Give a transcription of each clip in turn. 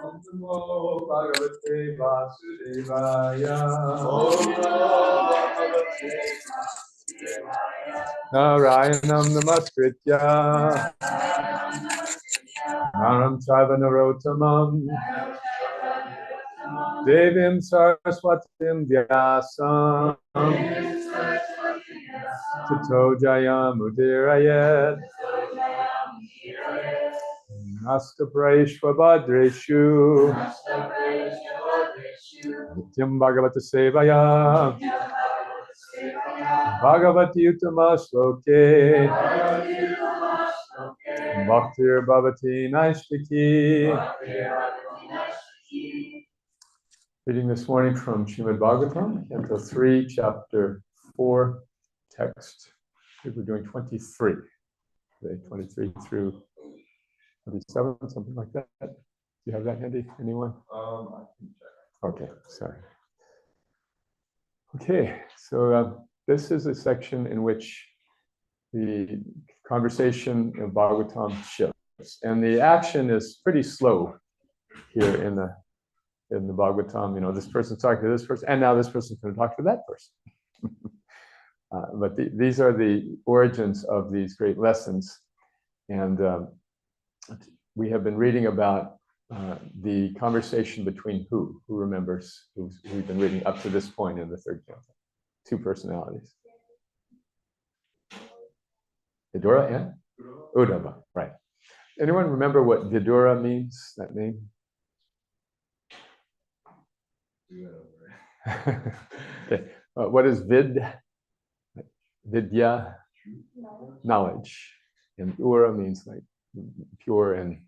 Om Namo Bhagavate Vasudevaya. Narayanam Namaskritya Naram Chaiva Narottamam Devim Saraswatim Vyasam Tato Jayam Udirayet Nasta Praishvabhadreshu Nityam Bhagavata Sevaya Bhagavati Uttama Shloke Bhaktir Bhavati Naishtiki. Reading this morning from Srimad Bhagavatam, Canto 3, Chapter 4, text. I think we're doing 23 today, 23 through 27, something like that. Do you have that handy? Anyone? I can check. Okay, sorry. Okay, so this is a section in which the conversation of Bhagavatam shifts, and the action is pretty slow here in the Bhagavatam. You know, this person's talking to this person, and now this person's going to talk to that person. But these are the origins of these great lessons, and we have been reading about the conversation between who remembers we've been reading up to this point in the third canto. Two personalities. Vidura and Uddhava, right. Anyone remember what Vidura means, that name? Okay. What is Vidya? Knowledge. And Ura means like pure and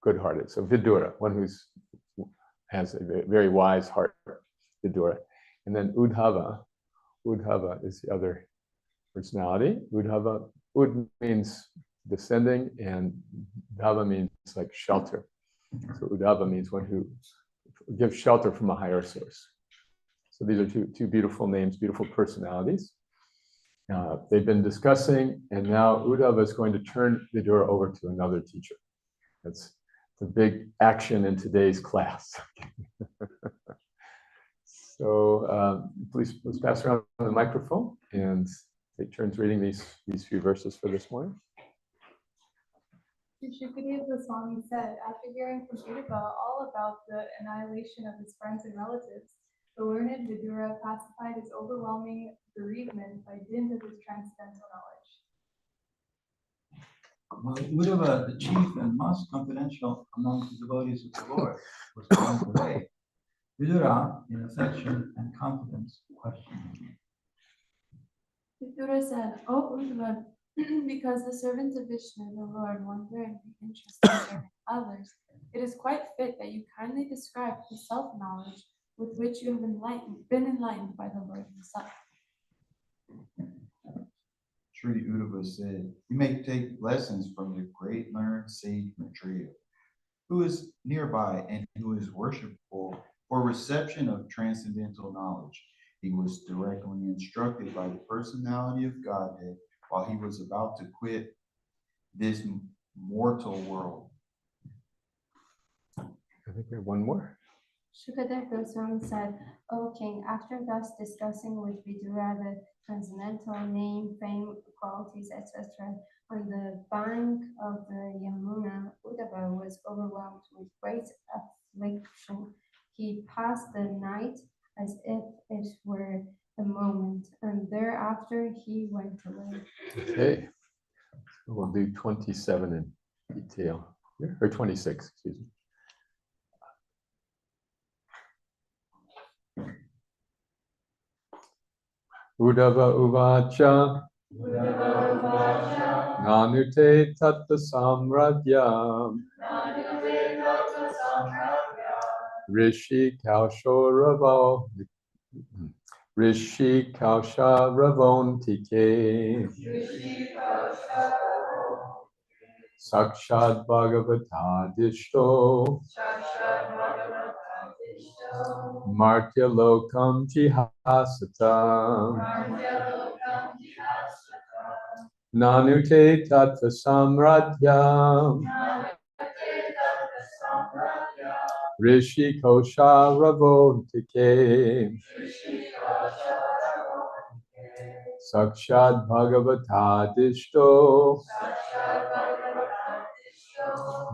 good-hearted. So Vidura, one who has a very wise heart, Vidura. And then Uddhava is the other personality. Uddhava, Ud means descending, and Dhava means like shelter. So Uddhava means one who gives shelter from a higher source. So these are two beautiful names, beautiful personalities. They've been discussing, and now Uddhava is going to turn Vidura over to another teacher. That's the big action in today's class. So please let's pass around the microphone and take turns reading these few verses for this morning. Shukadeva Goswami said, after hearing from Uddhava all about the annihilation of his friends and relatives, the learned Vidura pacified his overwhelming bereavement by dint of his transcendental knowledge. Well, Uddhava, the chief and most confidential among the devotees of the Lord, was blown away. Vidura, in affection and confidence, questioned him. Vidura said, "O Uddhava, because the servants of Vishnu, the Lord, wonder and be interested in serving others, it is quite fit that you kindly describe the self-knowledge with which you have been enlightened by the Lord himself." Sri Uddhava said, "You may take lessons from the great learned sage Maitreya, who is nearby and who is worshipful for reception of transcendental knowledge. He was directly instructed by the personality of Godhead while he was about to quit this mortal world." I think we have one more. Shukadeva Goswami said, "O king, after thus discussing with Vidura the transcendental name, fame, qualities, etc., on the bank of the Yamuna, Uddhava was overwhelmed with great affliction. He passed the night as if it were a moment, and thereafter he went away." Okay, we'll do 27 in detail, or 26, excuse me. Uddhava uvacha nanute tatta samradyam rishi kausharavontike sakshad bhagavatadishto martya lokam jihasatam nanute tattva samradyam Rishi Kosha Ravontike. Sakshad Bhagavata Dishto.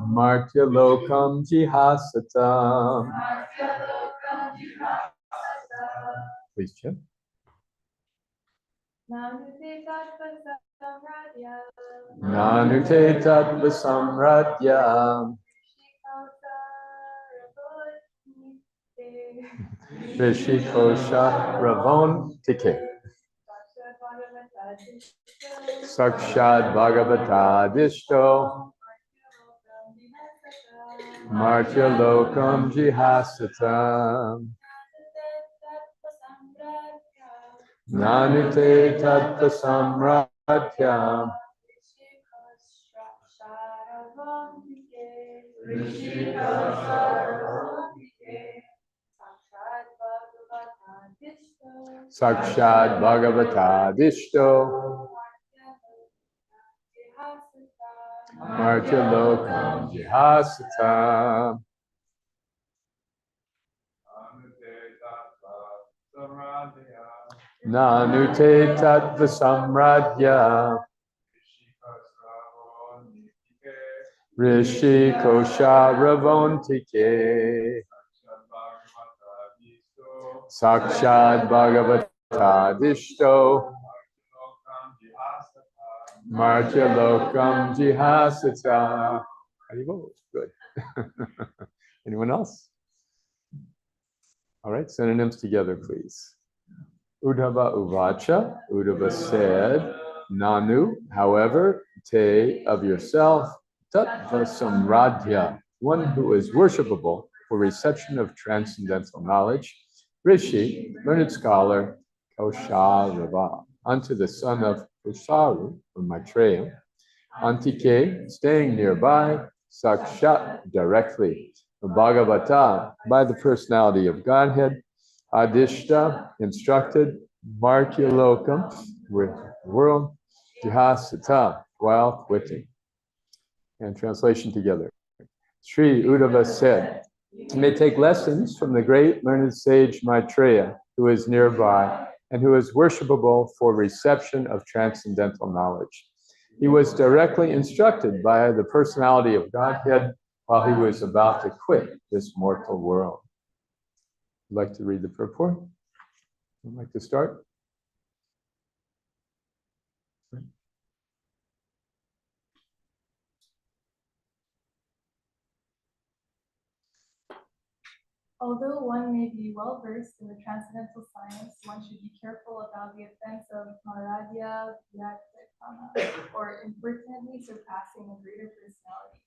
Martya Lokam Jihasatam. Please, Chip. Nanute tattva samradya. Nanute Tattva Samradya. Rishi Kosha Ravontike. Sakshad Bhagavata Dishto. Martya Lokam Jihasatam. Nanute Tattva Samradya. Sakshad Bhagavata Dishto. Martya Lokam Jihasata. Nanute Tattva Samradya. Rishi Kosha Ravontike. Sakshad Bhagavata Dishto. Martya Lokam Jihasata. How do you vote? Good. Anyone else? All right, synonyms together, please. Udhava Uvacha. Udhava said, Nanu, however, te, of yourself, Tattva Samradhya, one who is worshipable for reception of transcendental knowledge, Rishi, learned scholar, Kausharava, unto the son of Kusaru, or Maitreya, Antike, staying nearby, Sakshat, directly, Bhagavata, by the personality of Godhead, Adishta, instructed, Martyalokam, with world, Jihasata, while quitting. And translation together. Sri Uddhava said, you may take lessons from the great learned sage Maitreya, who is nearby and who is worshipable for reception of transcendental knowledge. He was directly instructed by the personality of Godhead while he was about to quit this mortal world. I'd like to read the purport. I'd like to start. Although one may be well versed in the transcendental science, one should be careful about the offense of Maradya Vyaktikama, or impertinently surpassing a greater personality.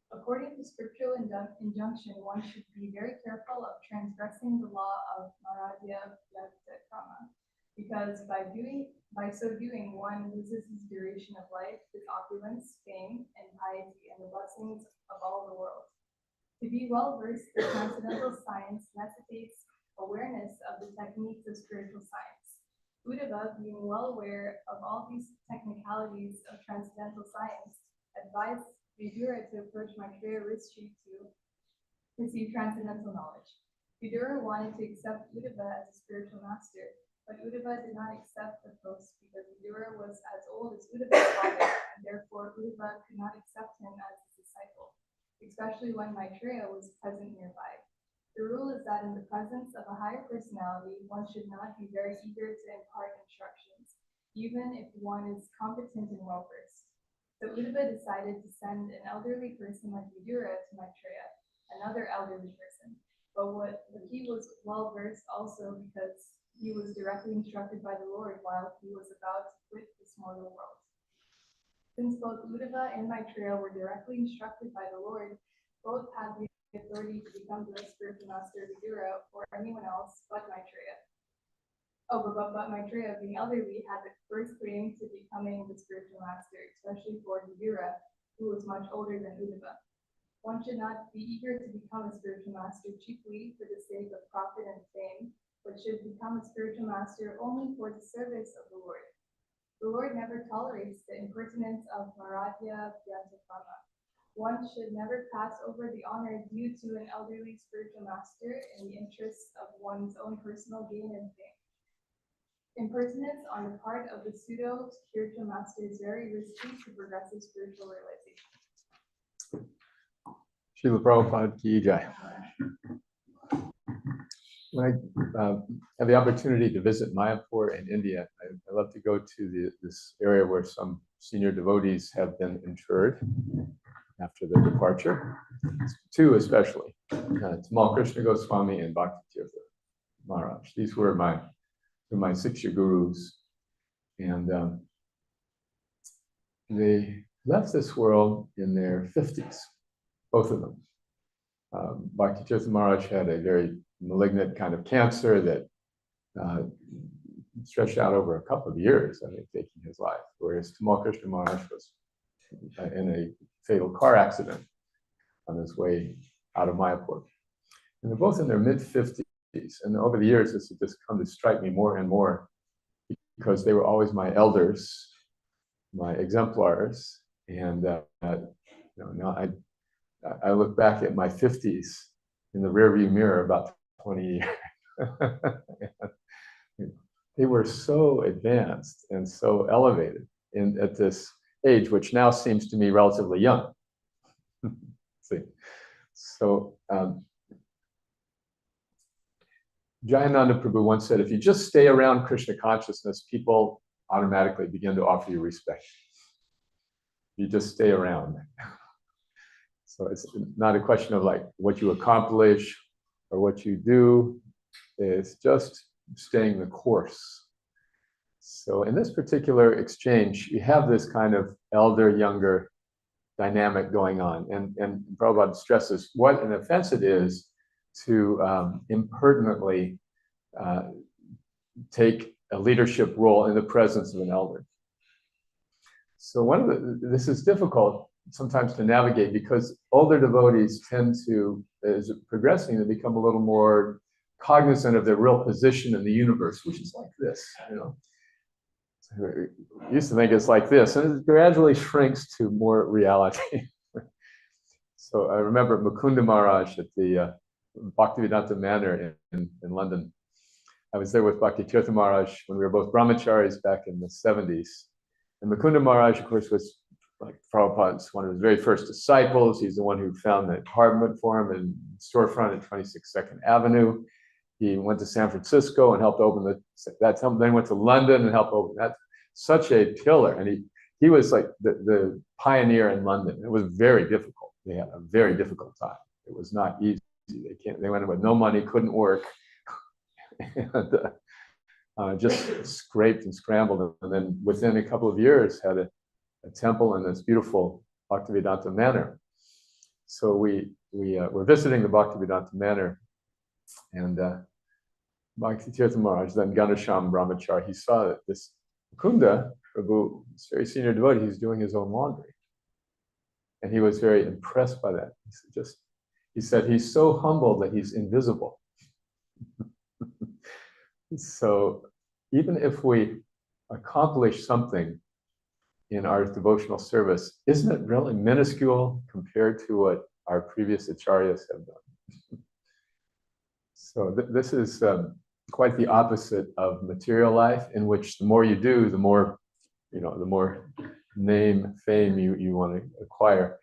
According to scriptural injunction, one should be very careful of transgressing the law of Maradya Vyaktikama, because by so doing, one loses his duration of life, his opulence, fame, and piety, and the blessings of all the world. To be well versed in transcendental science necessitates awareness of the techniques of spiritual science. Uddhava, being well aware of all these technicalities of transcendental science, advised Vidura to approach Maitreya Rishi to receive transcendental knowledge. Vidura wanted to accept Uddhava as a spiritual master, but Uddhava did not accept the post because Vidura was as old as Uddhava's father, and therefore Uddhava could not accept him as his disciple, especially when Maitreya was present nearby. The rule is that in the presence of a higher personality, one should not be very eager to impart instructions, even if one is competent and well-versed. So Uddhava decided to send an elderly person like Vidura to Maitreya, another elderly person. But he was well-versed also because he was directly instructed by the Lord while he was about to quit this mortal world. Since both Uddhava and Maitreya were directly instructed by the Lord, both had the authority to become the spiritual master of Vidura or anyone else but Maitreya. But Maitreya, being elderly, had the first claim to becoming the spiritual master, especially for Vidura, who was much older than Uddhava. One should not be eager to become a spiritual master chiefly for the sake of profit and fame, but should become a spiritual master only for the service of the Lord. The Lord never tolerates the impertinence of Maradya Vyaktikama. one should never pass over the honor due to an elderly spiritual master in the interests of one's own personal gain and fame. Impertinence on the part of the pseudo-spiritual master is very risky to progressive spiritual realization. Srila Prabhupada Ki Jai. When I have the opportunity to visit Mayapur in India, I love to go to this area where some senior devotees have been interred after their departure. Two especially, Tamal Krishna Goswami and Bhakti-tirtha Maharaj. These were my Siksha gurus. And they left this world in their 50s, both of them. Bhakti-tirtha Maharaj had a very malignant kind of cancer that stretched out over a couple of years, I think, taking his life, whereas Tamal Krishna Maharaj was in a fatal car accident on his way out of Mayapur. And they're both in their mid-50s, and over the years, this has just come to strike me more and more because they were always my elders, my exemplars, and now I look back at my 50s in the rearview mirror about 20 years. They were so advanced and so elevated at this age, which now seems to me relatively young. See, so Jayananda Prabhu once said, if you just stay around Krishna consciousness, people automatically begin to offer you respect. You just stay around. So it's not a question of like what you accomplish or what you do. It's just staying the course. So in this particular exchange, you have this kind of elder-younger dynamic going on. And Prabhupada stresses what an offense it is to impertinently take a leadership role in the presence of an elder. So this is difficult sometimes to navigate because older devotees tend to, as progressing, to become a little more cognizant of their real position in the universe, which is like this, I used to think it's like this, and it gradually shrinks to more reality. So I remember Mukunda Maharaj at the Bhaktivedanta Manor in London. I was there with Bhakti-tirtha Maharaj when we were both brahmacharis back in the 70s. And Mukunda Maharaj, of course, was like Prabhupada's one of his very first disciples. He's the one who found the apartment for him in storefront at 26 2nd Avenue. He went to San Francisco and helped open then went to London and helped open that. Such a pillar. And he was like the pioneer in London. It was very difficult. They had a very difficult time. It was not easy. They went in with no money, couldn't work. And just scraped and scrambled. And then within a couple of years had a temple in this beautiful Bhaktivedanta Manor. So we were visiting the Bhaktivedanta Manor, and Bhakti-tirtha Maharaj, then Ganesham Brahmachari, he saw that this Mukunda Prabhu, this very senior devotee, he's doing his own laundry. And he was very impressed by that. He said he's so humble that he's invisible. So even if we accomplish something in our devotional service, isn't it really minuscule compared to what our previous acharyas have done? So this is quite the opposite of material life, in which the more you do, the more name, fame you want to acquire.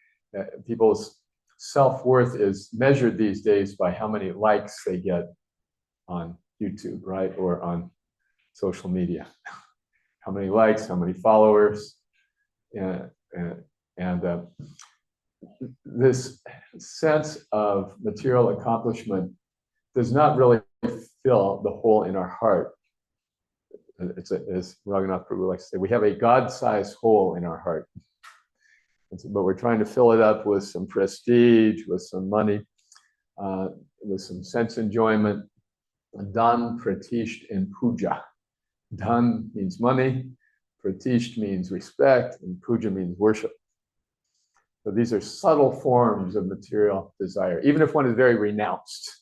People's self-worth is measured these days by how many likes they get on YouTube, right? Or on social media. How many likes, how many followers. And this sense of material accomplishment does not really fill the hole in our heart. As Raghunath Prabhu likes to say, we have a God-sized hole in our heart. But we're trying to fill it up with some prestige, with some money, with some sense enjoyment. Dan, pratisht, and puja. Dan means money, pratisht means respect, and puja means worship. So these are subtle forms of material desire. Even if one is very renounced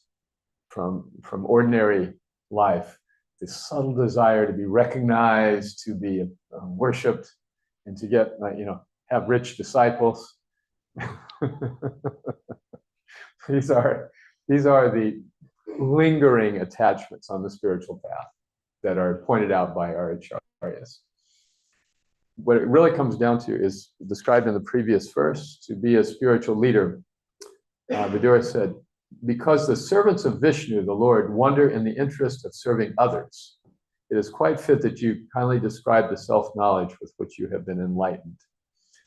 from ordinary life, this subtle desire to be recognized, to be worshipped, and to get, have rich disciples. These are the lingering attachments on the spiritual path that are pointed out by our acharyas. What it really comes down to is described in the previous verse. To be a spiritual leader, Vidura said, because the servants of Vishnu, the Lord, wonder in the interest of serving others, it is quite fit that you kindly describe the self-knowledge with which you have been enlightened.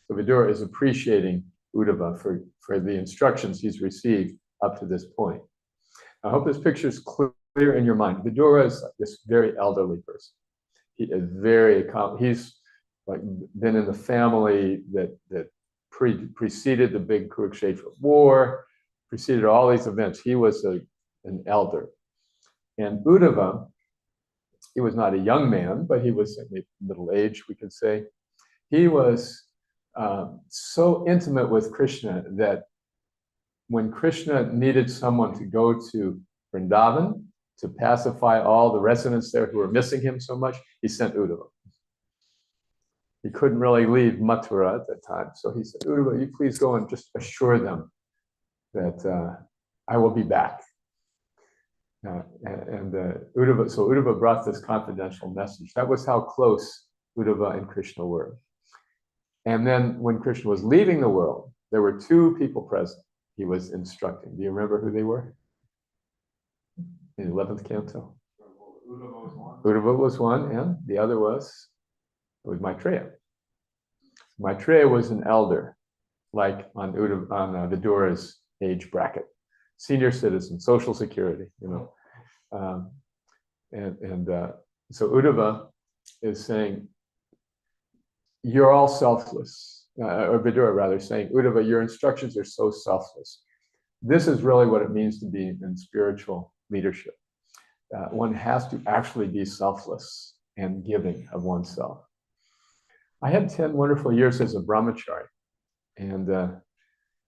So Vidura is appreciating Uddhava for the instructions he's received up to this point. I hope this picture is clear in your mind. Vidura is this very elderly person. He is he's like been in the family that preceded the big Kurukshetra war, preceded all these events. He was an elder. And Uddhava, he was not a young man, but he was middle age, we could say. He was so intimate with Krishna that when Krishna needed someone to go to Vrindavan to pacify all the residents there who were missing him so much, he sent Uddhava. He couldn't really leave Mathura at that time. So he said, Uddhava, you please go and just assure them that I will be back. Uddhava brought this confidential message. That was how close Uddhava and Krishna were. And then when Krishna was leaving the world, there were two people present he was instructing. Do you remember who they were? In the 11th canto. Uddhava was one, and the other was Maitreya. Maitreya was an elder, like on Vidura's age bracket, senior citizen, social security, so Uddhava is saying, you're all selfless, or Vidura rather saying, Uddhava, your instructions are so selfless. This is really what it means to be in spiritual leadership. One has to actually be selfless and giving of oneself. I had 10 wonderful years as a brahmachari, and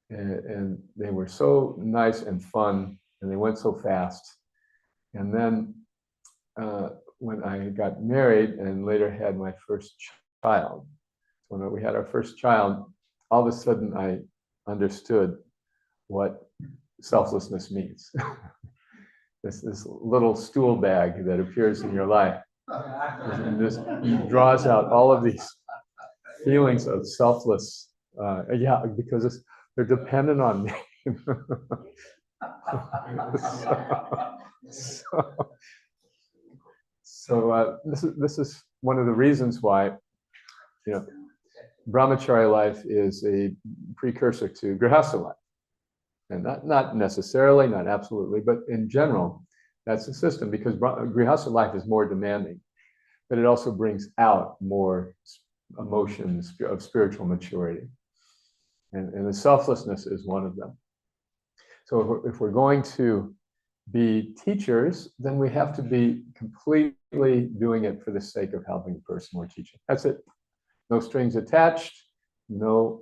they were so nice and fun, and they went so fast. And then when I got married and later had my first child, when we had our first child, all of a sudden I understood what selflessness means. this little stool bag that appears in your life and just draws out all of these feelings of selfless, because they're dependent on me. This is one of the reasons why, brahmachari life is a precursor to grihastha life. And not necessarily, not absolutely, but in general, that's the system, because grihastha life is more demanding, but it also brings out more emotions of spiritual maturity. And the selflessness is one of them. So if we're going to be teachers, then we have to be completely doing it for the sake of helping the person we're teaching. That's it. No strings attached, no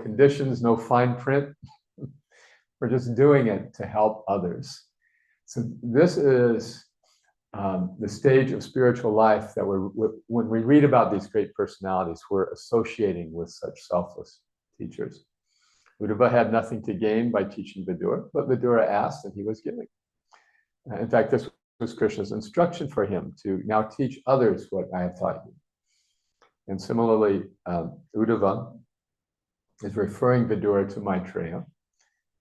conditions, no fine print. We're just doing it to help others. So this is the stage of spiritual life that when we read about these great personalities, we're associating with such selfless teachers. Uddhava had nothing to gain by teaching Vidura, but Vidura asked and he was giving. In fact, this was Krishna's instruction for him to now teach others what I have taught you. And similarly, Uddhava is referring Vidura to Maitreya.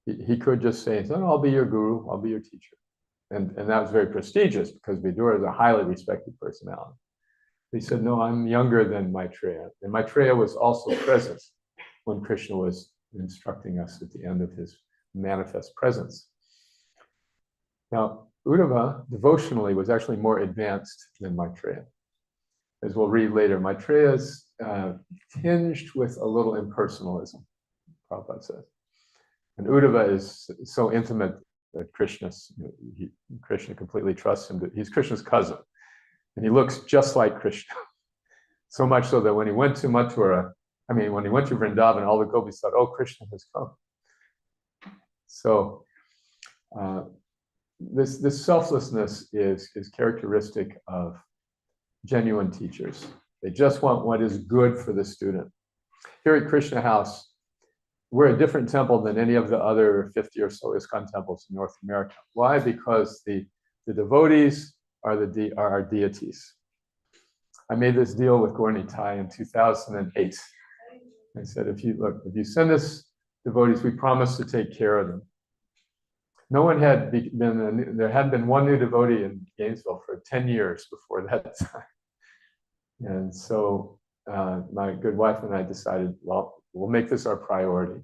He could just say, no, I'll be your guru, I'll be your teacher. And that was very prestigious because Vidura is a highly respected personality. He said, no, I'm younger than Maitreya. And Maitreya was also present when Krishna was instructing us at the end of his manifest presence. Now, Uddhava devotionally was actually more advanced than Maitreya. As we'll read later, Maitreya is tinged with a little impersonalism, Prabhupada says. And Uddhava is so intimate that Krishna completely trusts him. He's Krishna's cousin. And he looks just like Krishna. So much so that when he went to when he went to Vrindavan, all the gopis thought, oh, Krishna has come. So this selflessness is characteristic of genuine teachers. They just want what is good for the student. Here at Krishna House, we're a different temple than any of the other 50 or so ISKCON temples in North America. Why? Because the devotees are our deities. I made this deal with Gorni Tai in 2008. I said, if you send us devotees, we promise to take care of them. No one had there hadn't been one new devotee in Gainesville for 10 years before that time. And so my good wife and I decided, well, we'll make this our priority.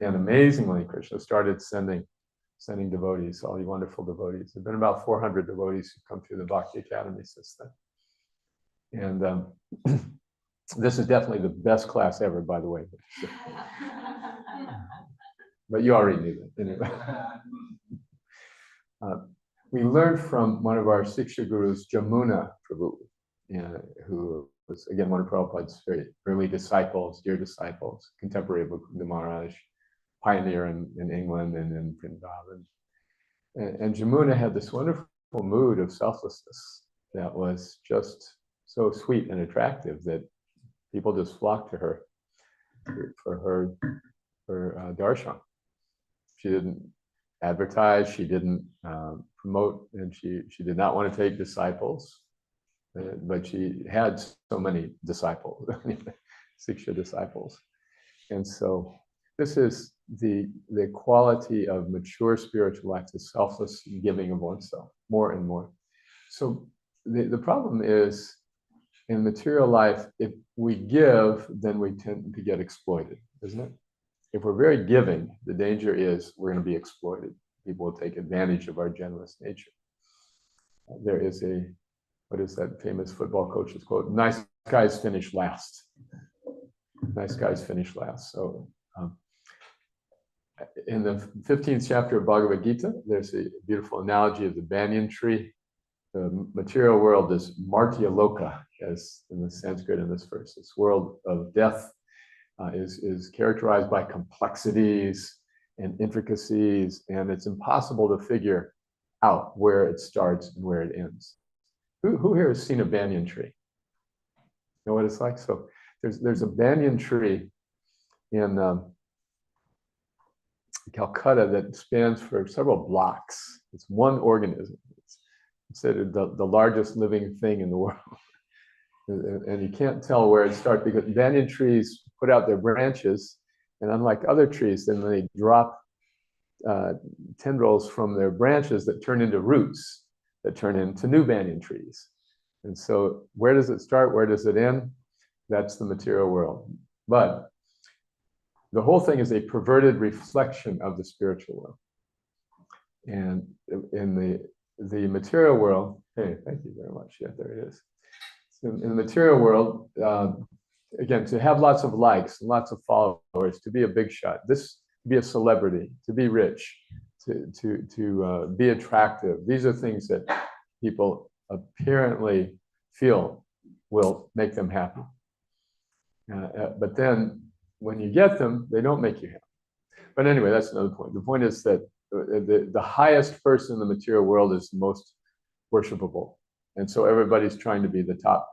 And amazingly, Krishna started sending devotees, all these wonderful devotees. There have been about 400 devotees who come through the Bhakti Academy since then. And this is definitely the best class ever, by the way. But you already knew that, anyway. We learned from one of our Siksha gurus, Jamuna Prabhu, who was, again, one of Prabhupada's very early disciples, dear disciples, contemporary of Mukunda Maharaj, pioneer in England and in Vrindavan. And Jamuna had this wonderful mood of selflessness that was just so sweet and attractive that people just flocked to her for her darshan. She didn't advertise, she didn't promote, and she did not want to take disciples, but she had so many disciples, Siksha disciples. And so this is the quality of mature spiritual life, the selfless giving of oneself, more and more. So the problem is, in material life, if we give, then we tend to get exploited, isn't it? If we're very giving, the danger is we're going to be exploited. People will take advantage of our generous nature. There is what is that famous football coach's quote? Nice guys finish last. Nice guys finish last. So in the 15th chapter of Bhagavad Gita, there's a beautiful analogy of the banyan tree. The material world is Martya Loka, as in the Sanskrit in this verse. This world of death is characterized by complexities and intricacies, and it's impossible to figure out where it starts and where it ends. Who here has seen a banyan tree? You know what it's like? So there's a banyan tree in Calcutta that spans for several blocks. It's one organism. It's considered the largest living thing in the world. And you can't tell where it starts because banyan trees put out their branches, and unlike other trees, then they drop tendrils from their branches that turn into roots, that turn into new banyan trees. And so where does it start? Where does it end? That's the material world. But the whole thing is a perverted reflection of the spiritual world. And in the material world, hey, thank you very much. Yeah, there it is. So in the material world, again, to have lots of likes, lots of followers, to be a big shot, to be a celebrity, to be rich, to be attractive. These are things that people apparently feel will make them happy. But then when you get them, they don't make you happy. But anyway, that's another point. The point is that the highest person in the material world is the most worshipable. And so everybody's trying to be the top.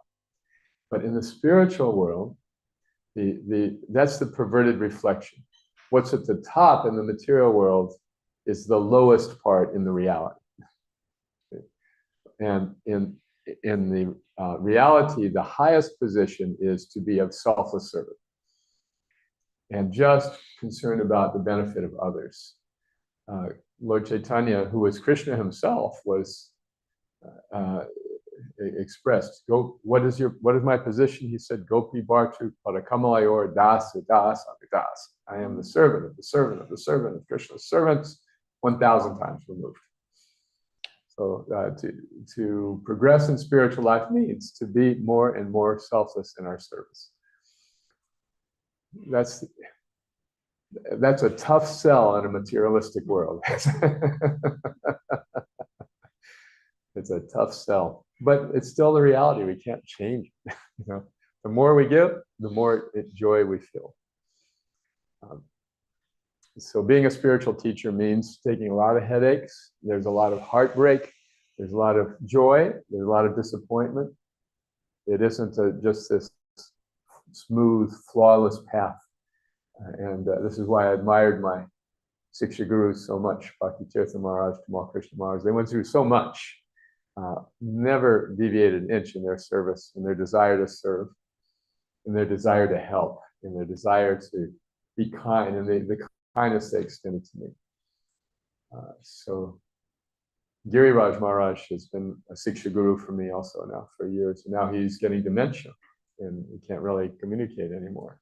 But in the spiritual world, that's the perverted reflection. What's at the top in the material world is the lowest part in the reality. And in the reality, the highest position is to be of selfless service and just concerned about the benefit of others. Lord Chaitanya, who was Krishna himself, was expressed. What is my position? He said, Gopi Bhartu Padakamalayur Das Das Avidas. I am the servant of the servant of the servant of Krishna's servants, 1,000 times removed. So to progress in spiritual life means to be more and more selfless in our service. That's a tough sell in a materialistic world. It's a tough sell, but it's still the reality. We can't change it. The more we give, the more joy we feel. So being a spiritual teacher means taking a lot of headaches. There's a lot of heartbreak. There's a lot of joy. There's a lot of disappointment. It isn't just this smooth, flawless path. And this is why I admired my Siksha Gurus so much, Bhakti Tirtha Maharaj, Tamal Krishna Maharaj. They went through so much, never deviated an inch in their service, in their desire to serve, in their desire to help, in their desire to be kind, and the kindness they extended to me. So Giriraj Maharaj has been a Siksha Guru for me also now for years. And now he's getting dementia and he can't really communicate anymore.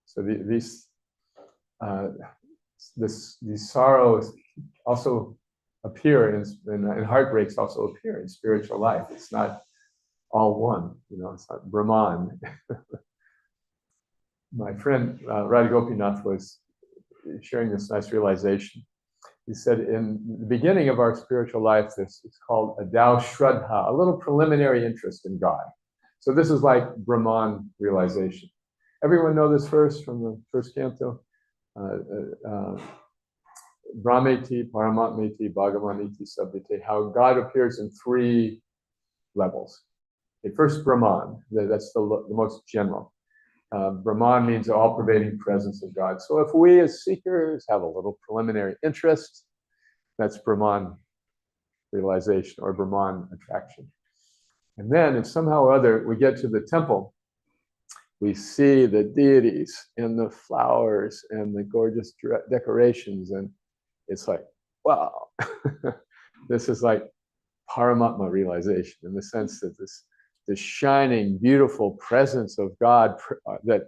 So these sorrows also appear and heartbreaks also appear in spiritual life. It's not all one, it's not Brahman. My friend Radha Gopinath was sharing this nice realization. He said in the beginning of our spiritual life, this is called a Dao Shraddha, a little preliminary interest in God. So this is like Brahman realization. Everyone know this verse from the first canto? Brahmeti, Paramatmeti, Bhagavaniti, Sabhite, how God appears in 3 levels. Okay, first, Brahman, that's the most general. Brahman means the all-pervading presence of God. So if we as seekers have a little preliminary interest, that's Brahman realization or Brahman attraction. And then if somehow or other we get to the temple, we see the deities and the flowers and the gorgeous decorations, and it's like, wow, this is like Paramatma realization in the sense that this shining, beautiful presence of God that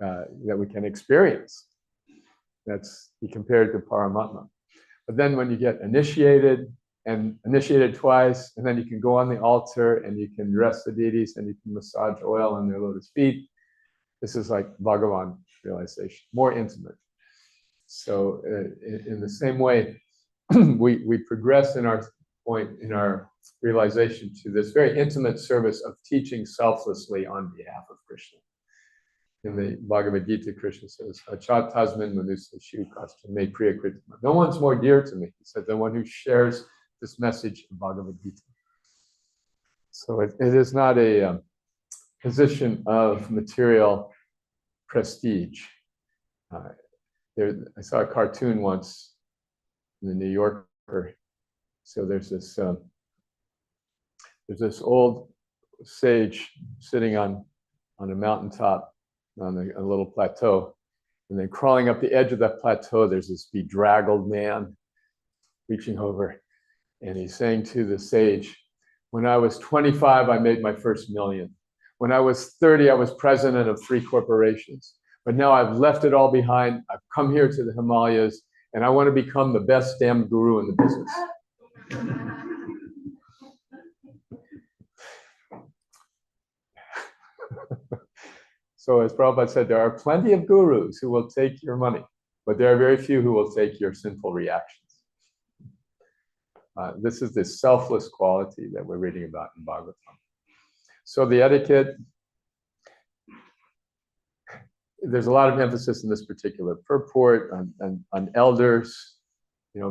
we can experience. That's he compared to Paramatma. But then when you get initiated twice, and then you can go on the altar and you can dress the deities and you can massage oil on their lotus feet. This is like Bhagavan realization, more intimate. So in the same way, we progress in our realization to this very intimate service of teaching selflessly on behalf of Krishna. In the Bhagavad Gita, Krishna says, Achat tasmin manusa shukastra me priya kritama. No one's more dear to me, he said, than one who shares this message of Bhagavad Gita. So it is not a position of material prestige. I saw a cartoon once in the New Yorker. So there's this old sage sitting on a mountaintop on a little plateau, and then crawling up the edge of that plateau, there's this bedraggled man reaching over, and he's saying to the sage, when I was 25, I made my first million. When I was 30, I was president of 3 corporations. But now I've left it all behind. I've come here to the Himalayas, and I want to become the best damn guru in the business. So as Prabhupada said, there are plenty of gurus who will take your money, but there are very few who will take your sinful reactions. This is this selfless quality that we're reading about in Bhagavatam. So the etiquette, there's a lot of emphasis in this particular purport on elders,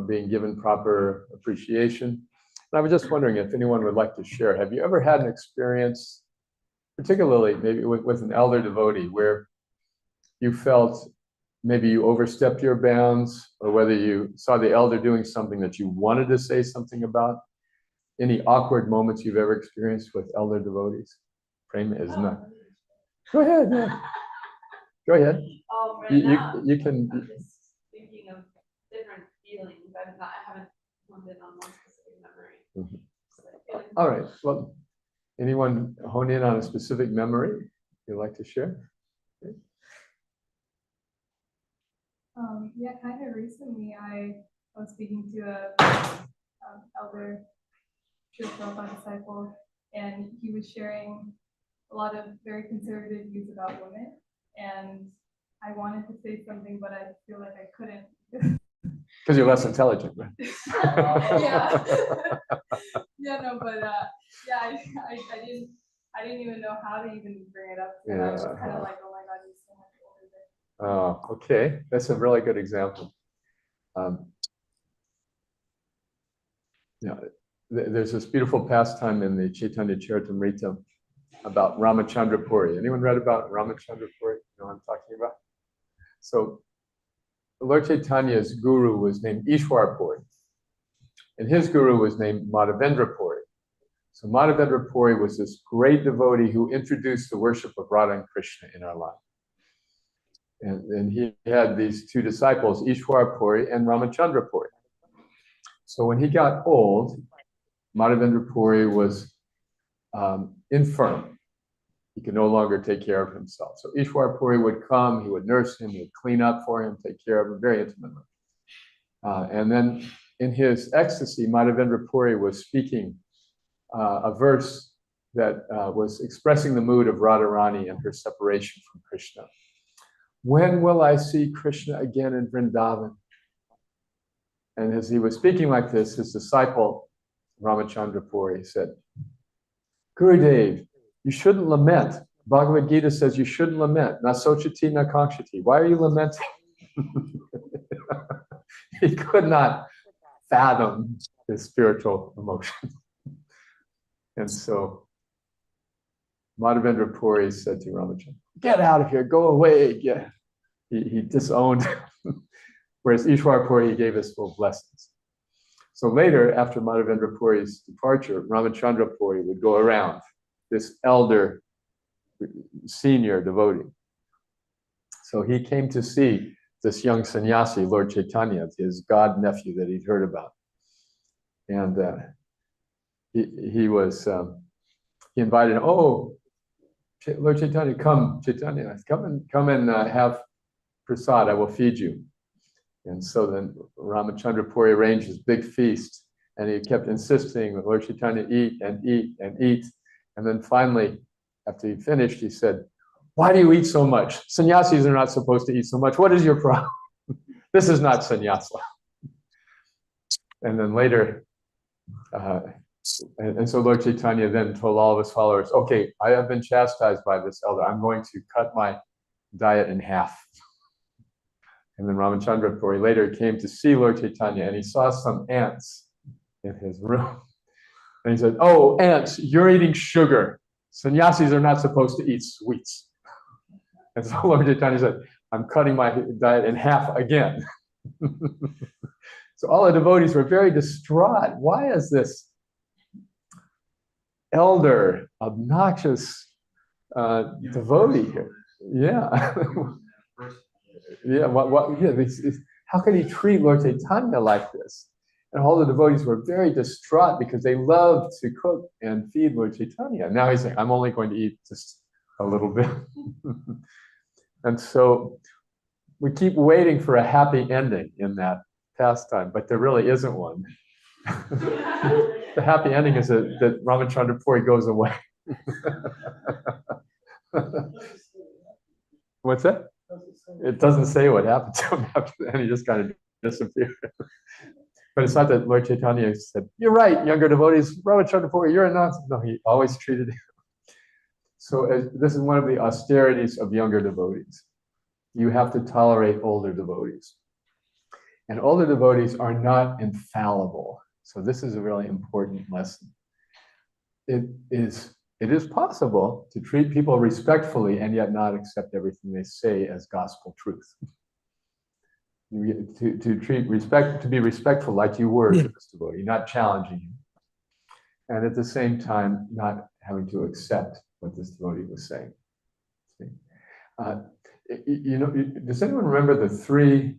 being given proper appreciation. And I was just wondering if anyone would like to share. Have you ever had an experience, particularly maybe with an elder devotee, where you felt maybe you overstepped your bounds, or whether you saw the elder doing something that you wanted to say something about? Any awkward moments you've ever experienced with elder devotees? Prema is not. Go ahead. Yeah. Go ahead. You can. I'm just thinking of different feelings. I haven't honed in on one specific memory. Mm-hmm. All right. Well, anyone hone in on a specific memory you'd like to share? Okay. Yeah, kind of recently I was speaking to a elder Srila disciple, and he was sharing a lot of very conservative views about women, and I wanted to say something, but I feel like I couldn't. Because you're less intelligent, right? Yeah. Yeah, no, but yeah, I didn't even know how to even bring it up. And I was just kind of like, oh my God, he's so much older than. Oh, okay. That's a really good example. There's this beautiful pastime in the Chaitanya Charitamrita about Ramachandra Puri. Anyone read about Ramachandra Puri? You know what I'm talking about? So Lord Chaitanya's guru was named Ishwar Puri, and his guru was named Madhavendra Puri. So Madhavendra Puri was this great devotee who introduced the worship of Radha and Krishna in our life. And he had these two disciples, Ishwar Puri and Ramachandra Puri. So when he got old, Madhavendra Puri was infirm. He could no longer take care of himself. So Ishwar Puri would come, he would nurse him, he would clean up for him, take care of him very intimately. And then in his ecstasy, Madhavendra Puri was speaking a verse that was expressing the mood of Radharani and her separation from Krishna. When will I see Krishna again in Vrindavan? And as he was speaking like this, his disciple, Ramachandra Puri, said, Gurudev, you shouldn't lament. Bhagavad Gita says you shouldn't lament. Na sochati, na kankshati. Why are you lamenting? He could not fathom his spiritual emotion. And so Madhavendra Puri said to Ramachandra, get out of here, go away. Yeah. He disowned him. Whereas Ishwar Puri gave his full blessings. So later, after Madhavendra Puri's departure, Ramachandra Puri would go around, this elder, senior devotee. So he came to see this young sannyasi, Lord Chaitanya, his god nephew that he'd heard about. And he invited him, oh, Lord Chaitanya, come and have prasad, I will feed you. And so then Ramachandra Puri arranged his big feast, and he kept insisting that Lord Chaitanya eat and eat and eat. And then finally, after he finished, he said, why do you eat so much? Sannyasis are not supposed to eat so much. What is your problem? This is not sannyasa. And then later, and so Lord Chaitanya then told all of his followers, okay, I have been chastised by this elder. I'm going to cut my diet in half. And then Ramachandra Puri later came to see Lord Chaitanya, and he saw some ants in his room. And he said, oh, ants, you're eating sugar. Sannyasis are not supposed to eat sweets. And so Lord Chaitanya said, I'm cutting my diet in half again. So all the devotees were very distraught. Why is this elder, obnoxious devotee here? Yeah. Yeah, how can he treat Lord Chaitanya like this? And all the devotees were very distraught because they loved to cook and feed Lord Chaitanya. Now he's saying, I'm only going to eat just a little bit. And so we keep waiting for a happy ending in that pastime, but there really isn't one. The happy ending is that Ramachandra Puri goes away. What's that? It doesn't say what happened to him after that, and he just kind of disappeared. But it's not that Lord Chaitanya said, you're right, younger devotees, Ramachandra Puri, you're a nonsense. No, he always treated him. So this is one of the austerities of younger devotees. You have to tolerate older devotees. And older devotees are not infallible. So this is a really important lesson. It is possible to treat people respectfully and yet not accept everything they say as gospel truth. To be respectful like you were to this devotee, not challenging him. And at the same time, not having to accept what this devotee was saying. Does anyone remember the three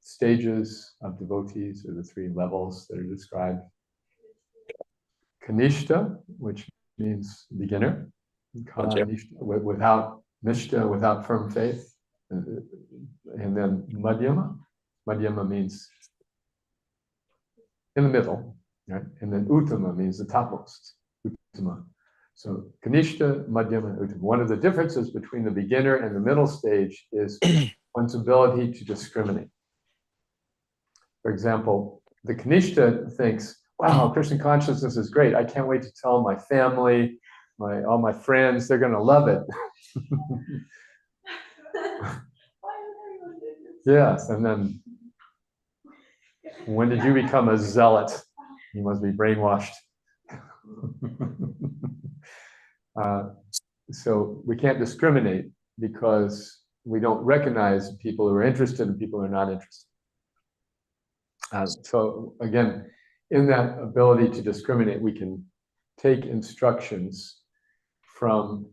stages of devotees, or the three levels that are described? Kanishta, which means beginner, without nishta, without firm faith, and then madhyama. Madhyama means in the middle, right? And then uttama means the topmost. Uttama. So kanishta, madhyama, and uttama. One of the differences between the beginner and the middle stage is one's ability to discriminate. For example, the kanishta thinks, wow, Krishna consciousness is great. I can't wait to tell my family, all my friends, they're going to love it. Yes, and then when did you become a zealot? You must be brainwashed. So we can't discriminate because we don't recognize people who are interested and people who are not interested. So again, in that ability to discriminate, we can take instructions from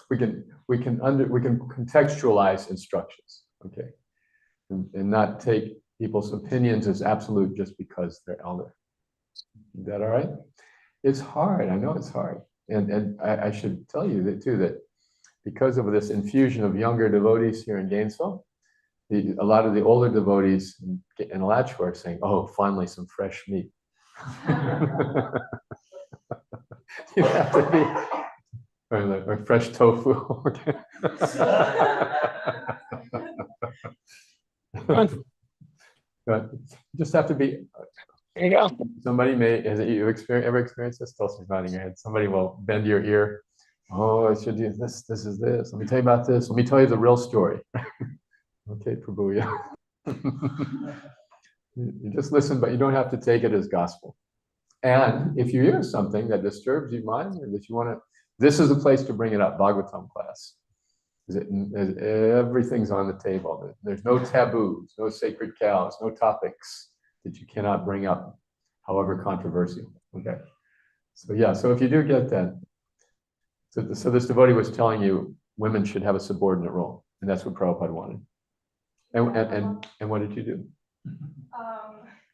we can contextualize instructions, okay, and not take people's opinions as absolute just because they're elder. Is that all right? It's hard. I know it's hard, and I should tell you that too, that because of this infusion of younger devotees here in Gainesville, a lot of the older devotees in Alachua are saying, "Oh, finally some fresh meat." You have to be, or fresh tofu. But you just have to be. There you go. Somebody may, ever experienced this? Still nodding your head. Somebody will bend your ear. Oh, I should do this. This is this. Let me tell you about this. Let me tell you the real story. Okay, Prabhu, yeah. You just listen, but you don't have to take it as gospel. And if you hear something that disturbs your mind, or that you want to, this is the place to bring it up. Bhagavatam class. Everything's on the table. There's no taboos, no sacred cows, no topics that you cannot bring up, however controversial. Okay. So yeah, so if you do get that, so this devotee was telling you women should have a subordinate role, and that's what Prabhupada wanted. And what did you do?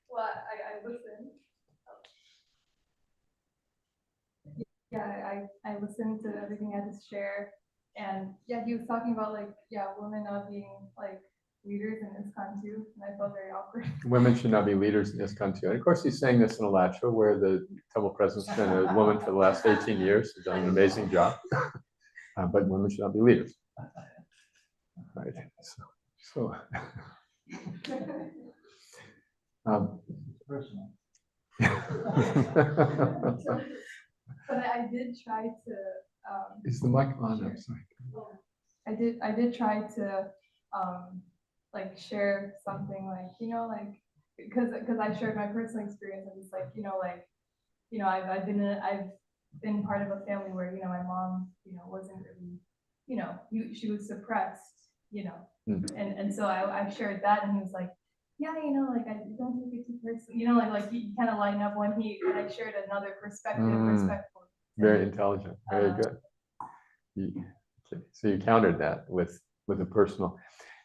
Well, I listened. Yeah, I listened to everything I had to share, and yeah, he was talking about like, yeah, women not being like leaders in ISKCON too, and I felt very awkward. Women should not be leaders in ISKCON too. And of course, he's saying this in Alachua, where the temple president's been a woman for the last 18 years, has done an amazing job. But women should not be leaders. Right. So But I did try to. Is the mic on? I'm sorry. I did try to like share something like, you know, like because I shared my personal experience, and it's like, you know, I've been part of a family where, you know, my mom, you know, wasn't really, you know, she was suppressed, you know, and so I shared that, and he was like, yeah, you know, like, I don't take it too personally, you know, like he kind of lightened up when I shared another perspective, respectful. Very intelligent, very good. So you countered that with a personal.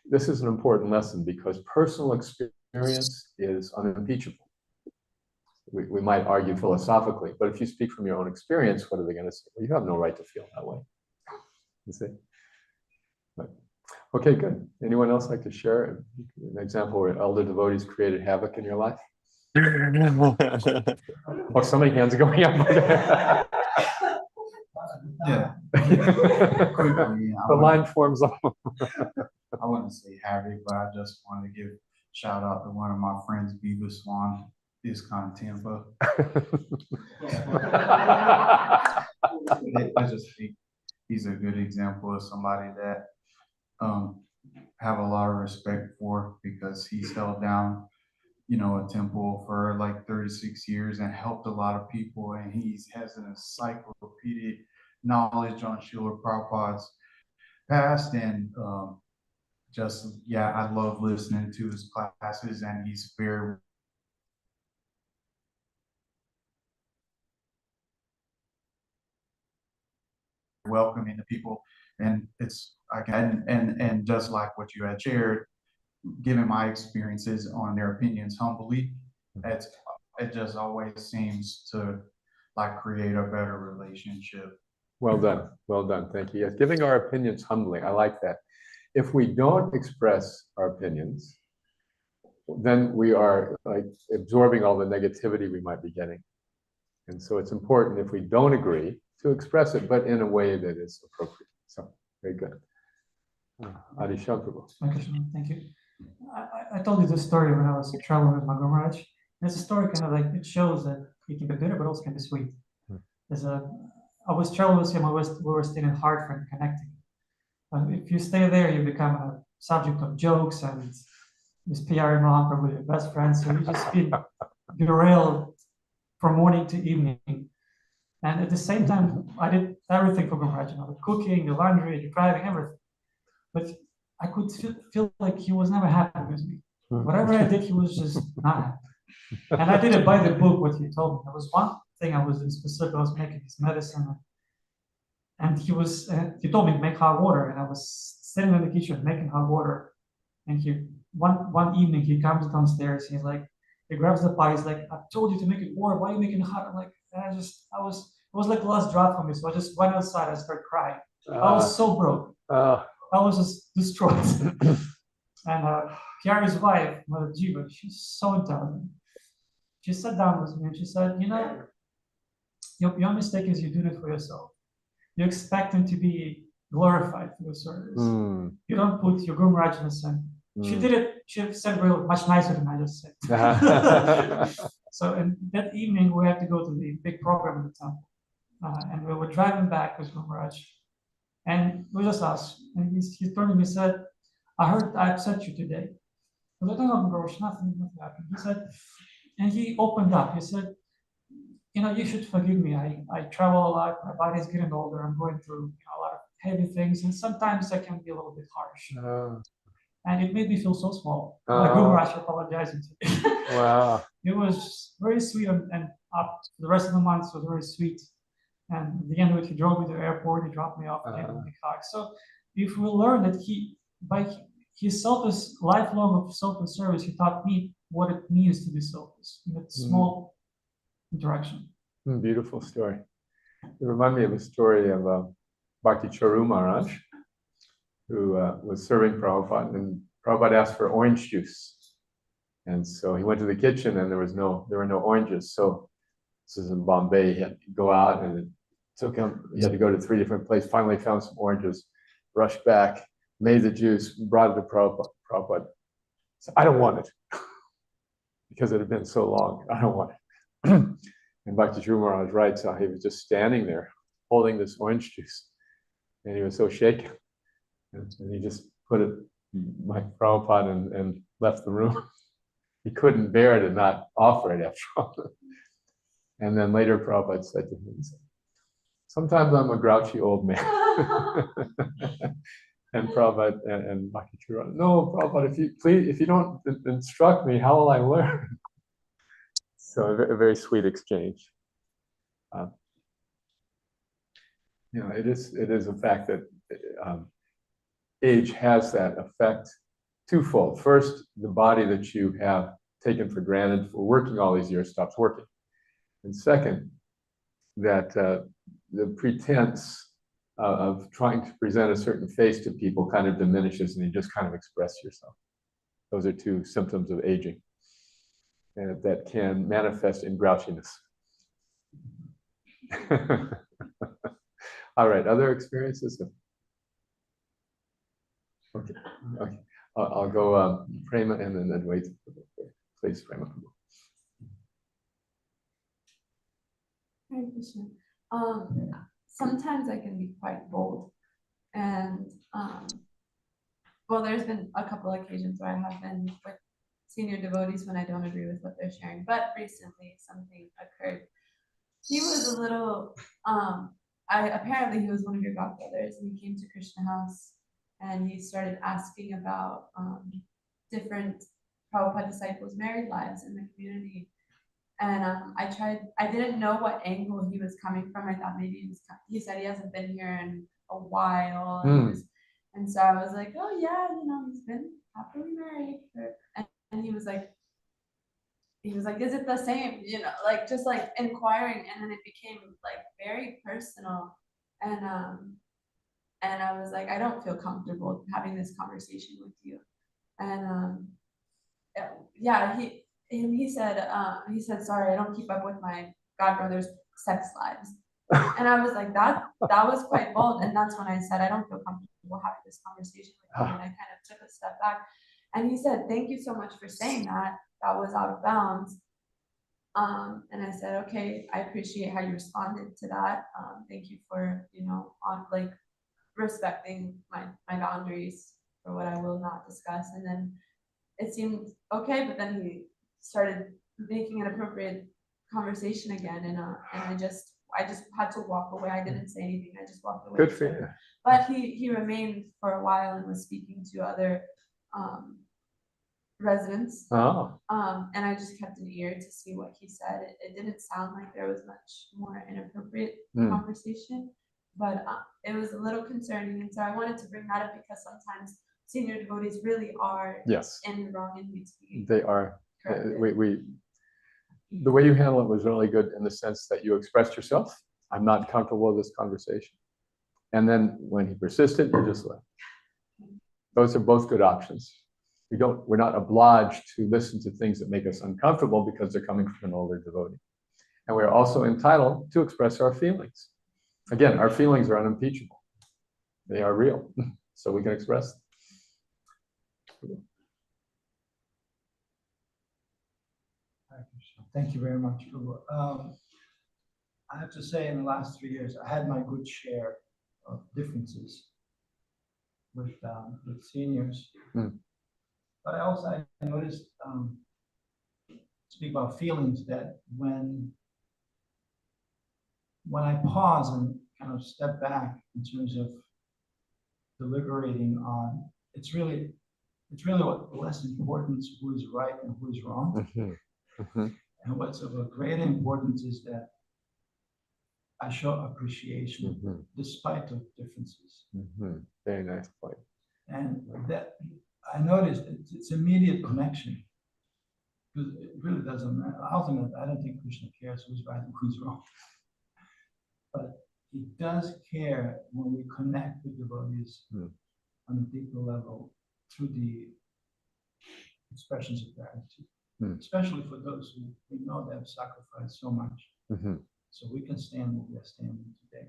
This is an important lesson because personal experience is unimpeachable. We might argue philosophically, but if you speak from your own experience, what are they going to say? Well, you have no right to feel that way. You see? But, okay, good. Anyone else like to share an example where elder devotees created havoc in your life? Oh, so many hands are going up. Yeah. Quickly, the line forms up. I wouldn't say havoc, but I just wanted to give shout out to one of my friends, Beaver Swan, ISKCON Tampa. I just think he's a good example of somebody that have a lot of respect for, because he's held down, you know, a temple for like 36 years and helped a lot of people, and he has an encyclopedic knowledge on Srila Prabhupada's past, and just, yeah, I love listening to his classes, and he's very welcoming to people. And it's again, and just like what you had shared, giving my experiences on their opinions humbly, it just always seems to like create a better relationship. Well done, thank you. Yes, giving our opinions humbly, I like that. If we don't express our opinions, then we are like absorbing all the negativity we might be getting. And so it's important, if we don't agree, to express it, but in a way that is appropriate. So, very good. Adi Prabhu. Thank you. I told you this story when I was traveling with my Guru Maharaj. It's a story kind of like, it shows that it can be bitter, but also can be sweet. I was traveling with him, we were staying in Hartford, connecting. And if you stay there, you become a subject of jokes, and this PR and Mahaprabhu with your best friends, so you just feel derailed from morning to evening. And at the same time, I did everything for Guru Maharaj, you know, the cooking, the laundry, the driving, everything. but I could feel like he was never happy with me. Whatever I did, he was just not happy. And I didn't buy the book, what he told me. There was one thing I was in specific, I was making his medicine, and he told me to make hot water, and I was sitting in the kitchen making hot water, and one evening he comes downstairs, he's like, he grabs the pot, he's like, I told you to make it warm, why are you making it hot? I'm like, and it was like the last drop for me, so I just went outside, I started crying. I was so broke. I was just destroyed. And Kiara's wife, Mother Jiva, she's so intelligent. She sat down with me and she said, your mistake is you do it for yourself. You expect him to be glorified for your service. You don't put your Guru Maharaj in the center. She did it, she said real much nicer than I just said. So in that evening, we had to go to the big program in the temple. And we were driving back with Guru Maharaj. And we just asked, and he turned to me and said, I heard I upset you today. I was like, no, Guru Maharaj, nothing happened. He said, and he opened up. He said, you should forgive me. I travel a lot. My body's getting older. I'm going through a lot of heavy things, and sometimes I can be a little bit harsh. And it made me feel so small. Like Guru Maharaj apologizing to me. Wow. It was very sweet, and up the rest of the month was very sweet. And at the end of it, he drove me to the airport. He dropped me off and gave me a big hug. So if we learn that by his selfless, lifelong of selfless service, he taught me what it means to be selfless in that small interaction. Beautiful story. It reminded me of a story of Bhakti Charu Maharaj, who was serving Prabhupada, and Prabhupada asked for orange juice. And so he went to the kitchen, and there were no oranges. So this is in Bombay. He had to go out, and it took him. He had to go to 3 different places. Finally, found some oranges, rushed back, made the juice, brought it to Prabhupada. Prabhupada said, "I don't want it," because it had been so long. I don't want it. And Bhakti Charu Maharaj writes how he was just standing there holding this orange juice, and he was so shaken. And he just put it like Prabhupada and left the room. He couldn't bear to not offer it after all. And then later Prabhupada said to him, sometimes I'm a grouchy old man. And Prabhupada and Bhakti Charu, no, Prabhupada, if you don't instruct me, how will I learn? So a very sweet exchange. It is a fact that age has that effect twofold. First, the body that you have taken for granted for working all these years stops working. And second, that the pretense of trying to present a certain face to people kind of diminishes, and you just kind of express yourself. Those are 2 symptoms of aging that can manifest in grouchiness. All right, other experiences? Okay. I'll go Prema and then wait. Please, Prema. Hare Krishna. Sometimes I can be quite bold, and well, there's been a couple occasions where I have been with senior devotees when I don't agree with what they're sharing. But recently, something occurred. He was a little. Apparently, he was one of your godbrothers, and he came to Krishna House, and he started asking about different Prabhupada disciples' married lives in the community. And I didn't know what angle he was coming from. I thought maybe he said he hasn't been here in a while. And so I was like, oh yeah, he's been happily married. And he was like, is it the same? Like just like inquiring. And then it became like very personal. And I was like, I don't feel comfortable having this conversation with you. And yeah, he said, sorry, I don't keep up with my godbrother's sex lives. And I was like, that was quite bold. And that's when I said, I don't feel comfortable having this conversation with you. And I kind of took a step back. And he said, thank you so much for saying that. That was out of bounds. And I said, okay, I appreciate how you responded to that. Thank you for, on like respecting my boundaries for what I will not discuss. And then it seemed okay, but then he started making an appropriate conversation again, and I just I just had to walk away. I didn't say anything. I just walked away. Good for you. But he remained for a while and was speaking to other residents. Oh, And I just kept an ear to see what he said. It didn't sound like there was much more inappropriate conversation, but it was a little concerning. And so I wanted to bring that up because sometimes senior devotees really are yes, in the wrong and need to be they are. corrected. The way you handle it was really good in the sense that you expressed yourself. I'm not comfortable with this conversation. And then when he persisted, you just left. Those are both good options. We're not obliged to listen to things that make us uncomfortable because they're coming from an older devotee. And we're also entitled to express our feelings. Again, our feelings are unimpeachable. They are real, so we can express them. Thank you very much, Prabhu. I have to say, in the last 3 years, I had my good share of differences with seniors. But I noticed, speak about feelings, that when I pause and kind of step back in terms of deliberating on, it's really what less importance who is right and who is wrong. And what's of a great importance is that I show appreciation despite of differences. Very nice point. And that I noticed it's immediate connection. Because it really doesn't matter. Ultimately, I don't think Krishna cares who's right and who's wrong. But he does care when we connect with devotees on a deeper level through the expressions of gratitude. Especially for those who we know they have sacrificed so much. So we can stand what we are standing today.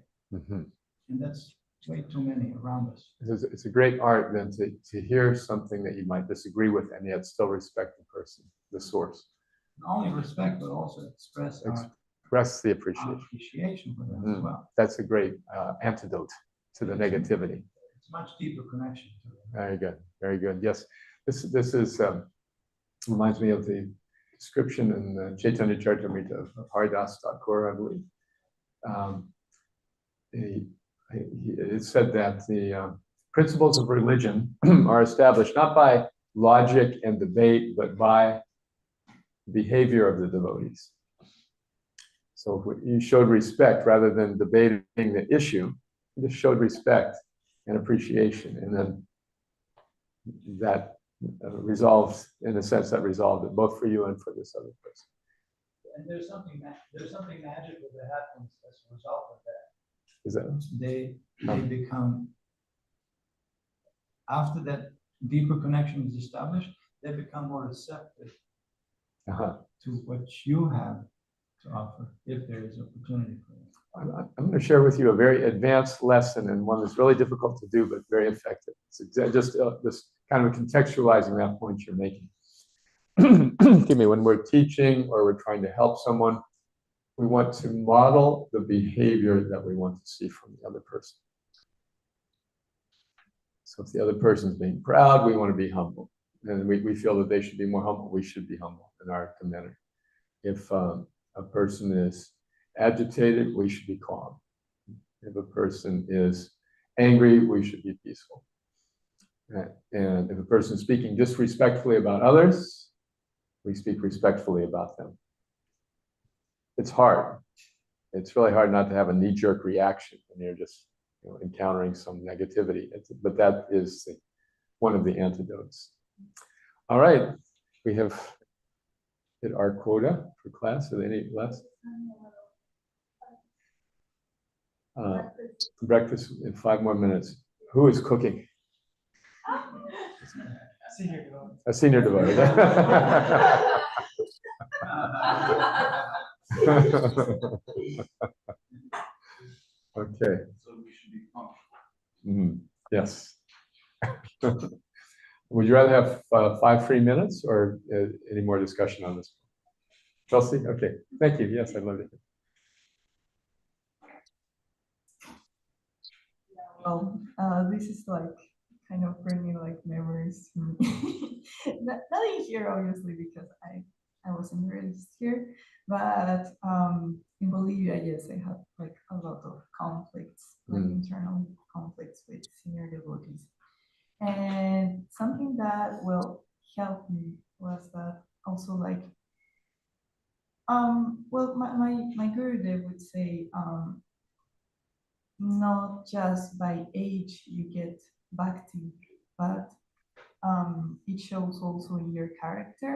And that's way too many around us. It's a great art then to hear something that you might disagree with and yet still respect the person, the source. Not only respect, but also express the appreciation. Appreciation for them as well. That's a great antidote to the negativity. It's much deeper connection to it. Very good, very good. Yes, this is reminds me of the description in the Chaitanya Charitamrita of Haridas Thakur, I believe. It said that the principles of religion are established not by logic and debate, but by behavior of the devotees. So you showed respect rather than debating the issue. You just showed respect and appreciation, and then that resolved, in a sense, that resolved it both for you and for this other person. And there's something magical that happens as a result of that. Is that? They become, after that deeper connection is established, they become more receptive to what you have to offer, if there is opportunity for it. I'm going to share with you a very advanced lesson, and one that's really difficult to do, but very effective. It's just kind of contextualizing that point you're making. Excuse me, when we're teaching or we're trying to help someone, we want to model the behavior that we want to see from the other person. So if the other person is being proud, we want to be humble. And we feel that they should be more humble, we should be humble in our demeanor. If a person is agitated, we should be calm. If a person is angry, we should be peaceful. And if a person is speaking disrespectfully about others, we speak respectfully about them. It's hard. It's really hard not to have a knee-jerk reaction when you're just encountering some negativity. But that is one of the antidotes. All right, we have hit our quota for class. Are there any left? Breakfast in 5 more minutes. Who is cooking? Senior devotee. A senior devotee. Okay. So we should be punctual. Yes. Would you rather have 5 free minutes or any more discussion on this? Chelsea? Okay. Thank you. Yes, I'd love to. Well, this is like kind of bringing like memories to me. Nothing here, obviously, because I wasn't raised here, but in Bolivia, yes, I have like a lot of conflicts, like Mm. internal conflicts with senior devotees. And something that will help me was that also like, well, my guru, they would say, not just by age you get bhakti, but it shows also in your character.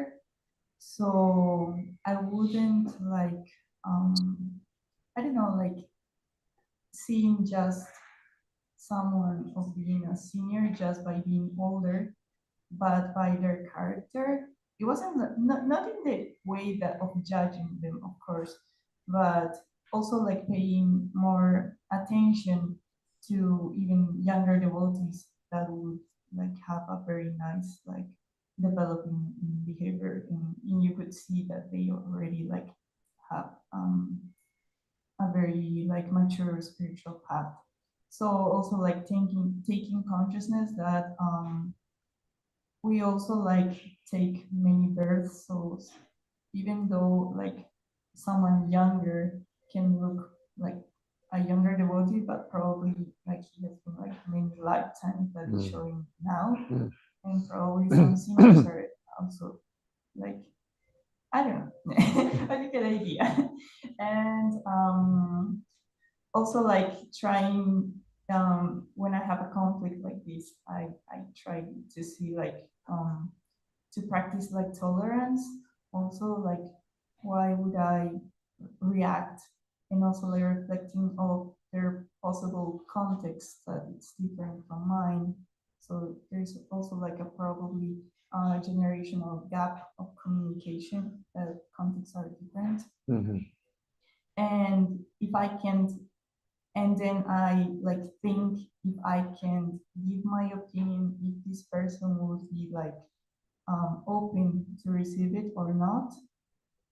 So I wouldn't like, I don't know, like seeing just someone of being a senior just by being older, but by their character. It wasn't not in the way that of judging them, of course, but also like paying more attention to even younger devotees that would like have a very nice like developing in behavior, and you could see that they already like have a very like mature spiritual path. So also like taking consciousness that we also like take many births. So even though like someone younger can look like a younger devotee, but probably like he has been like many lifetimes that is showing now. And probably some seniors are also like, I don't know, but you get the idea. And also like trying, when I have a conflict like this, I try to see like to practice like tolerance. Also like, why would I react, and also like reflecting of their possible context that it's different from mine. So there's also like a probably generational gap of communication, that contexts are different. Mhm. And if I can't, and then I like think if I can give my opinion, if this person would be like open to receive it or not.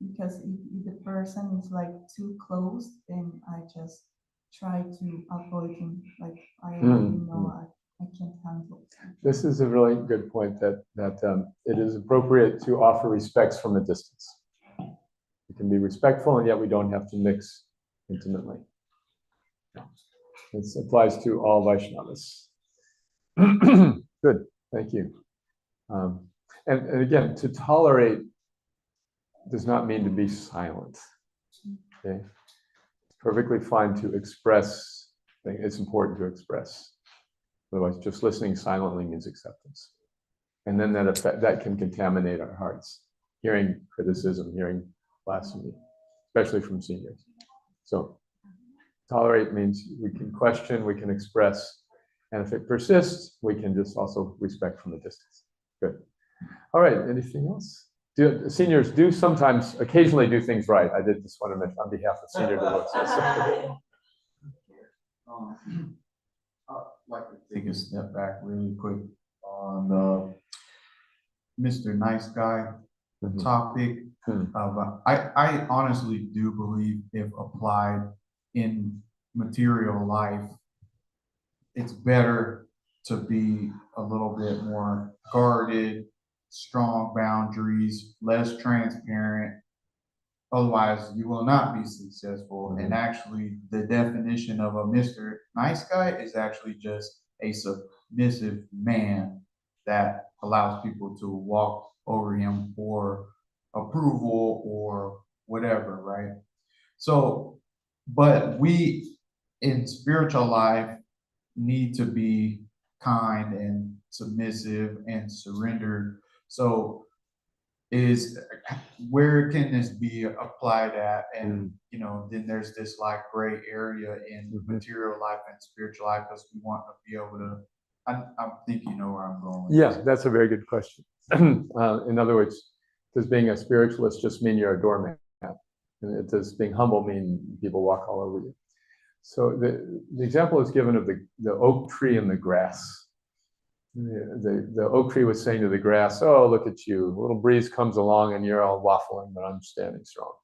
Because if the person is like too close, then I just try to avoid him. Like I already know I can't handle it. This is a really good point, that it is appropriate to offer respects from a distance. We can be respectful, and yet we don't have to mix intimately. This applies to all Vaishnavas. Good, thank you. And again, to tolerate does not mean to be silent. Okay? It's perfectly fine to express. It's important to express. Otherwise, just listening silently means acceptance. And then that can contaminate our hearts, hearing criticism, hearing blasphemy, especially from seniors. So tolerate means we can question, we can express, and if it persists, we can just also respect from a distance. Good. All right, anything else? Seniors do sometimes, occasionally do things right. I did just want to mention on behalf of senior devotees. I'd like to take a step back really quick on the Mr. Nice Guy topic. I honestly do believe if applied in material life, it's better to be a little bit more guarded, strong boundaries, less transparent. Otherwise, you will not be successful. And actually, the definition of a Mr. Nice Guy is actually just a submissive man that allows people to walk over him for approval or whatever, right? So, but we in spiritual life need to be kind and submissive and surrendered. So where can this be applied at? And you know, then there's this like gray area in material life and spiritual life, because we want to be able to, I think you know where I'm going. Yeah, that's a very good question. In other words, does being a spiritualist just mean you're a doormat? And does being humble mean people walk all over you? So the example is given of the oak tree and the grass. The oak tree was saying to the grass, "Oh, look at you. A little breeze comes along and you're all waffling, but I'm standing strong."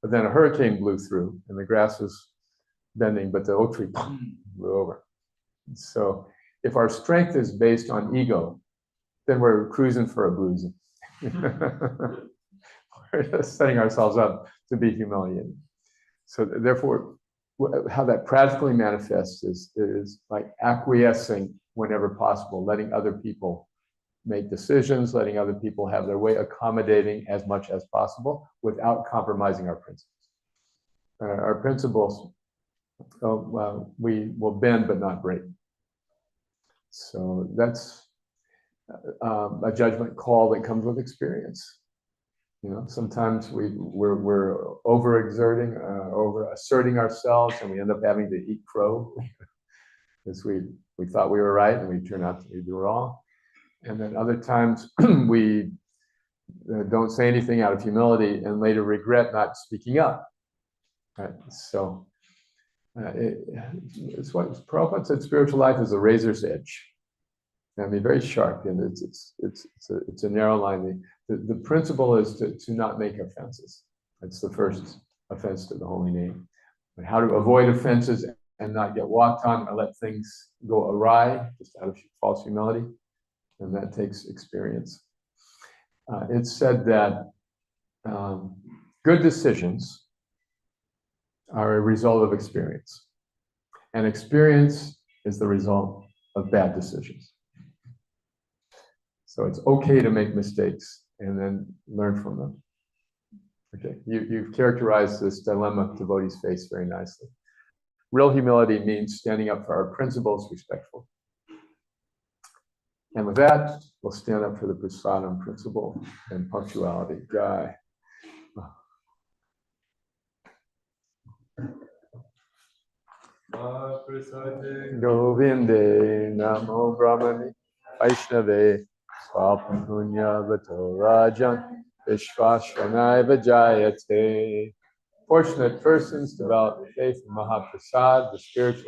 But then a hurricane blew through and the grass was bending, but the oak tree blew over. So if our strength is based on ego, then we're cruising for a bruising. We're just setting ourselves up to be humiliated. So therefore, how that practically manifests is like acquiescing whenever possible, letting other people make decisions, letting other people have their way, accommodating as much as possible without compromising our principles. Our principles, we will bend but not break. So that's a judgment call that comes with experience. You know, sometimes we're overexerting, over asserting ourselves, and we end up having to eat crow because we thought we were right and we turn out to be wrong. And then other times we don't say anything out of humility and later regret not speaking up. Right? So it's what Prabhupada said: spiritual life is a razor's edge. I mean, very sharp, and it's a narrow line. The principle is to not make offenses. That's the first offense to the holy name. But how to avoid offenses and not get walked on or let things go awry, just out of false humility, and that takes experience. It's said that good decisions are a result of experience, and experience is the result of bad decisions. So it's okay to make mistakes and then learn from them. Okay, you've characterized this dilemma devotees face very nicely. Real humility means standing up for our principles respectfully. And with that, we'll stand up for the prasadam principle and punctuality. Jai. Govinde Namo Brahmani Vaishnave Swapam Punya Vato Rajan Vishvashvanai Vajayate. Fortunate persons develop faith in Mahaprasad, the spiritual